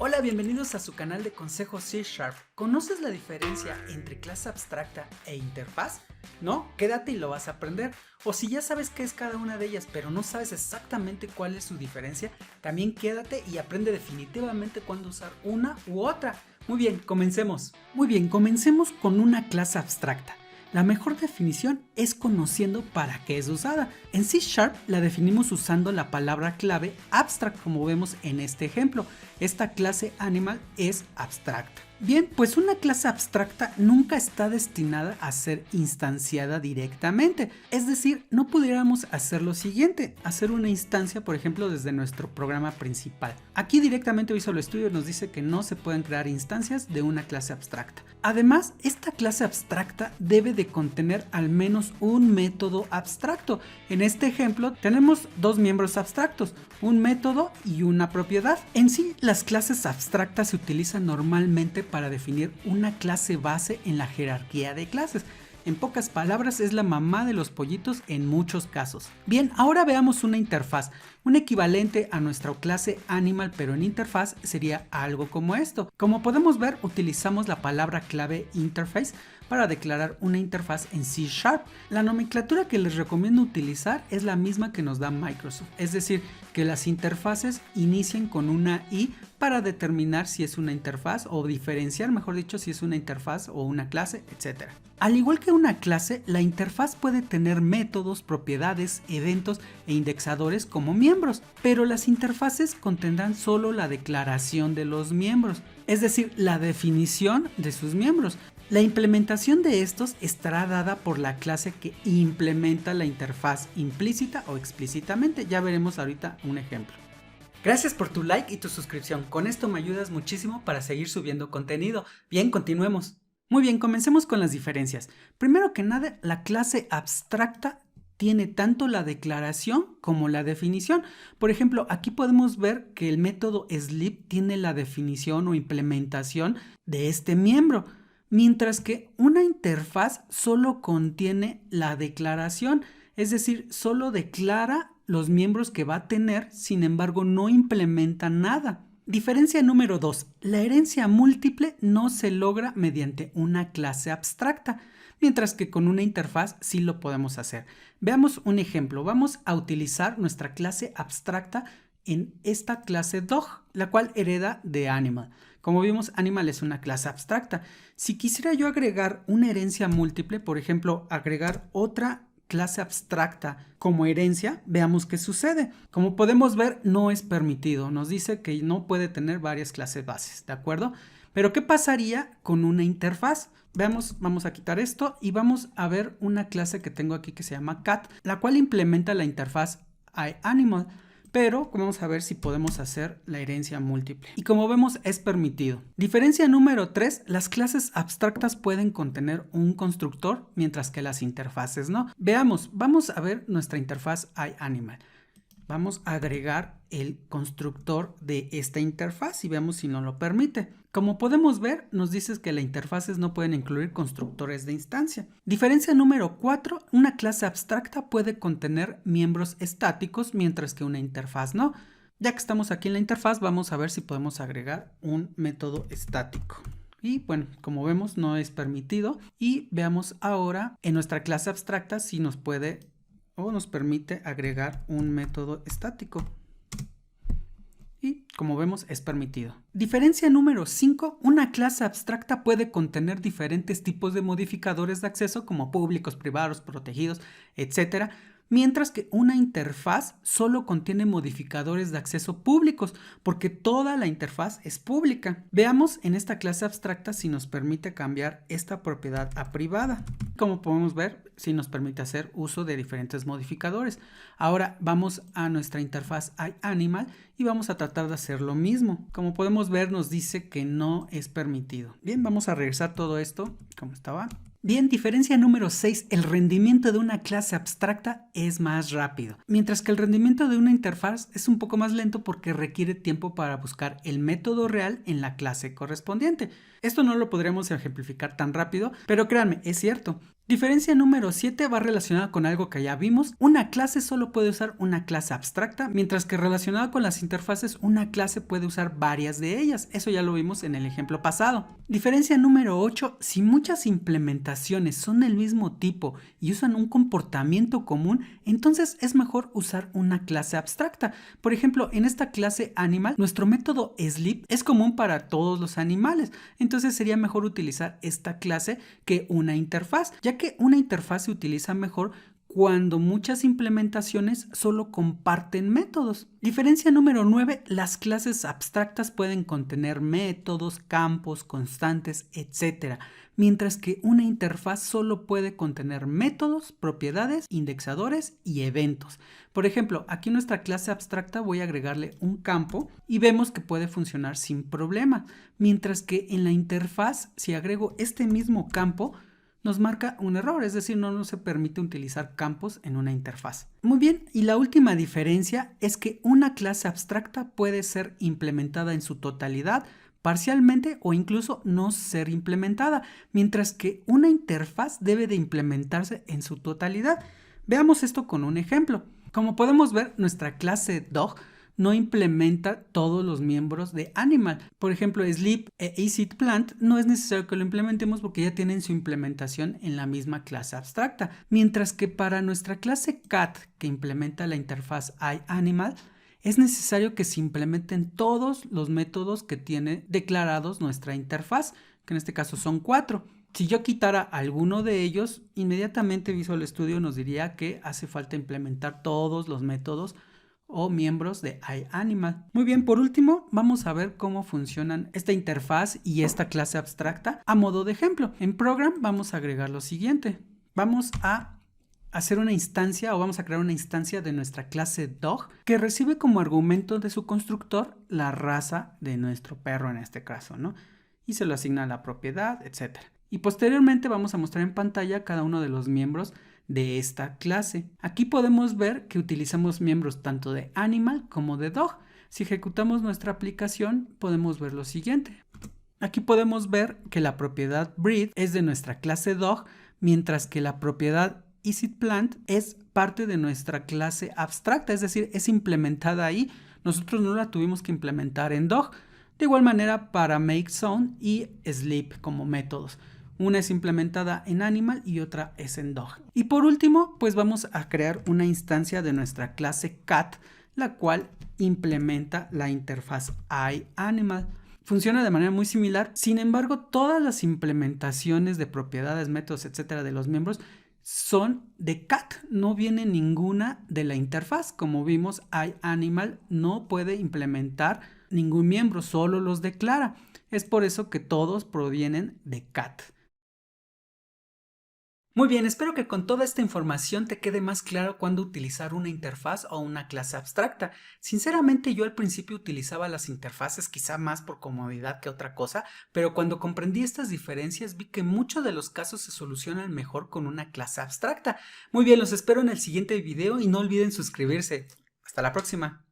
Hola, bienvenidos a su canal de consejos C#. ¿Conoces la diferencia entre clase abstracta e interfaz? ¿No? Quédate y lo vas a aprender. O si ya sabes qué es cada una de ellas, pero no sabes exactamente cuál es su diferencia, también quédate y aprende definitivamente cuándo usar una u otra. Muy bien, comencemos. Muy bien, comencemos con una clase abstracta. La mejor definición es conociendo para qué es usada. En C# la definimos usando la palabra clave abstract, como vemos en este ejemplo. Esta clase animal es abstracta. Bien, pues una clase abstracta nunca está destinada a ser instanciada directamente. Es decir, no pudiéramos hacer lo siguiente, hacer una instancia, por ejemplo, desde nuestro programa principal. Aquí directamente Visual Studio nos dice que no se pueden crear instancias de una clase abstracta. Además, esta clase abstracta debe de contener al menos un método abstracto. En este ejemplo tenemos dos miembros abstractos, un método y una propiedad. En sí, las clases abstractas se utilizan normalmente para definir una clase base en la jerarquía de clases. En pocas palabras, es la mamá de los pollitos en muchos casos. Bien, ahora veamos una interfaz. Un equivalente a nuestra clase animal, pero en interfaz, sería algo como esto. Como podemos ver, utilizamos la palabra clave interface para declarar una interfaz en C#. La nomenclatura que les recomiendo utilizar es la misma que nos da Microsoft, es decir, que las interfaces inicien con una I para determinar si es una interfaz o diferenciar, mejor dicho, si es una interfaz o una clase, etc. Al igual que una clase, la interfaz puede tener métodos, propiedades, eventos e indexadores como miembros, pero las interfaces contendrán solo la declaración de los miembros, es decir, la definición de sus miembros. La implementación de estos estará dada por la clase que implementa la interfaz implícita o explícitamente. Ya veremos ahorita un ejemplo. Gracias por tu like y tu suscripción. Con esto me ayudas muchísimo para seguir subiendo contenido. Bien, continuemos. Muy bien, comencemos con las diferencias. Primero que nada, la clase abstracta tiene tanto la declaración como la definición. Por ejemplo, aquí podemos ver que el método sleep tiene la definición o implementación de este miembro, mientras que una interfaz solo contiene la declaración, es decir, solo declara los miembros que va a tener, sin embargo no implementa nada. Diferencia número 2. La herencia múltiple no se logra mediante una clase abstracta, mientras que con una interfaz sí lo podemos hacer. Veamos un ejemplo. Vamos a utilizar nuestra clase abstracta en esta clase dog, la cual hereda de animal. Como vimos, animal es una clase abstracta. Si quisiera yo agregar una herencia múltiple, por ejemplo, agregar otra clase abstracta como herencia, veamos qué sucede. Como podemos ver, no es permitido. Nos dice que no puede tener varias clases bases, ¿de acuerdo? Pero ¿qué pasaría con una interfaz? Veamos, vamos a quitar esto y vamos a ver una clase que tengo aquí que se llama cat, la cual implementa la interfaz iAnimal. Pero vamos a ver si podemos hacer la herencia múltiple. Y como vemos, es permitido. Diferencia número 3, las clases abstractas pueden contener un constructor, mientras que las interfaces no. Veamos, vamos a ver nuestra interfaz iAnimal. Vamos a agregar el constructor de esta interfaz y veamos si nos lo permite. Como podemos ver, nos dice que las interfaces no pueden incluir constructores de instancia. Diferencia número 4, una clase abstracta puede contener miembros estáticos, mientras que una interfaz no. Ya que estamos aquí en la interfaz, vamos a ver si podemos agregar un método estático. Y bueno, como vemos, no es permitido. Y veamos ahora en nuestra clase abstracta si nos puede o nos permite agregar un método estático. Y como vemos, es permitido. Diferencia número 5. Una clase abstracta puede contener diferentes tipos de modificadores de acceso como públicos, privados, protegidos, etc. Mientras que una interfaz solo contiene modificadores de acceso públicos, porque toda la interfaz es pública. Veamos en esta clase abstracta si nos permite cambiar esta propiedad a privada. Como podemos ver, sí nos permite hacer uso de diferentes modificadores. Ahora vamos a nuestra interfaz iAnimal y vamos a tratar de hacer lo mismo. Como podemos ver, nos dice que no es permitido. Bien, vamos a regresar todo esto como estaba. Bien, diferencia número 6, el rendimiento de una clase abstracta es más rápido, mientras que el rendimiento de una interfaz es un poco más lento porque requiere tiempo para buscar el método real en la clase correspondiente. Esto no lo podremos ejemplificar tan rápido, pero créanme, es cierto. Diferencia número 7 va relacionada con algo que ya vimos. Una clase solo puede usar una clase abstracta, mientras que relacionada con las interfaces, una clase puede usar varias de ellas. Eso ya lo vimos en el ejemplo pasado. Diferencia número 8. Si muchas implementaciones son del mismo tipo y usan un comportamiento común, entonces es mejor usar una clase abstracta. Por ejemplo, en esta clase animal, nuestro método sleep es común para todos los animales. Entonces sería mejor utilizar esta clase que una interfaz, ya que una interfaz se utiliza mejor cuando muchas implementaciones solo comparten métodos. Diferencia número 9, las clases abstractas pueden contener métodos, campos, constantes, etc. Mientras que una interfaz solo puede contener métodos, propiedades, indexadores y eventos. Por ejemplo, aquí en nuestra clase abstracta voy a agregarle un campo y vemos que puede funcionar sin problema. Mientras que en la interfaz, si agrego este mismo campo, nos marca un error, es decir, no se permite utilizar campos en una interfaz. Muy bien, y la última diferencia es que una clase abstracta puede ser implementada en su totalidad, parcialmente o incluso no ser implementada, mientras que una interfaz debe de implementarse en su totalidad. Veamos esto con un ejemplo. Como podemos ver, nuestra clase dog no implementa todos los miembros de animal. Por ejemplo, sleep e ExitPlant no es necesario que lo implementemos porque ya tienen su implementación en la misma clase abstracta. Mientras que para nuestra clase cat, que implementa la interfaz iAnimal, es necesario que se implementen todos los métodos que tiene declarados nuestra interfaz, que en este caso son 4. Si yo quitara alguno de ellos, inmediatamente Visual Studio nos diría que hace falta implementar todos los métodos o miembros de iAnimal. Muy bien, por último, vamos a ver cómo funcionan esta interfaz y esta clase abstracta a modo de ejemplo. En Program vamos a agregar lo siguiente. Vamos a hacer una instancia o vamos a crear una instancia de nuestra clase dog que recibe como argumento de su constructor la raza de nuestro perro en este caso, ¿no? Y se lo asigna a la propiedad, etc. Y posteriormente vamos a mostrar en pantalla cada uno de los miembros de esta clase. Aquí podemos ver que utilizamos miembros tanto de animal como de dog. Si ejecutamos nuestra aplicación podemos ver lo siguiente. Aquí podemos ver que la propiedad breed es de nuestra clase dog, mientras que la propiedad ExitPlant es parte de nuestra clase abstracta, es decir, es implementada ahí. Nosotros no la tuvimos que implementar en dog. De igual manera para makeZone y sleep como métodos. Una es implementada en animal y otra es en dog. Y por último, pues vamos a crear una instancia de nuestra clase cat, la cual implementa la interfaz iAnimal. Funciona de manera muy similar, sin embargo, todas las implementaciones de propiedades, métodos, etcétera, de los miembros son de cat, no viene ninguna de la interfaz. Como vimos, iAnimal no puede implementar ningún miembro, solo los declara. Es por eso que todos provienen de cat. Muy bien, espero que con toda esta información te quede más claro cuándo utilizar una interfaz o una clase abstracta. Sinceramente, yo al principio utilizaba las interfaces quizá más por comodidad que otra cosa, pero cuando comprendí estas diferencias vi que muchos de los casos se solucionan mejor con una clase abstracta. Muy bien, los espero en el siguiente video y no olviden suscribirse. Hasta la próxima.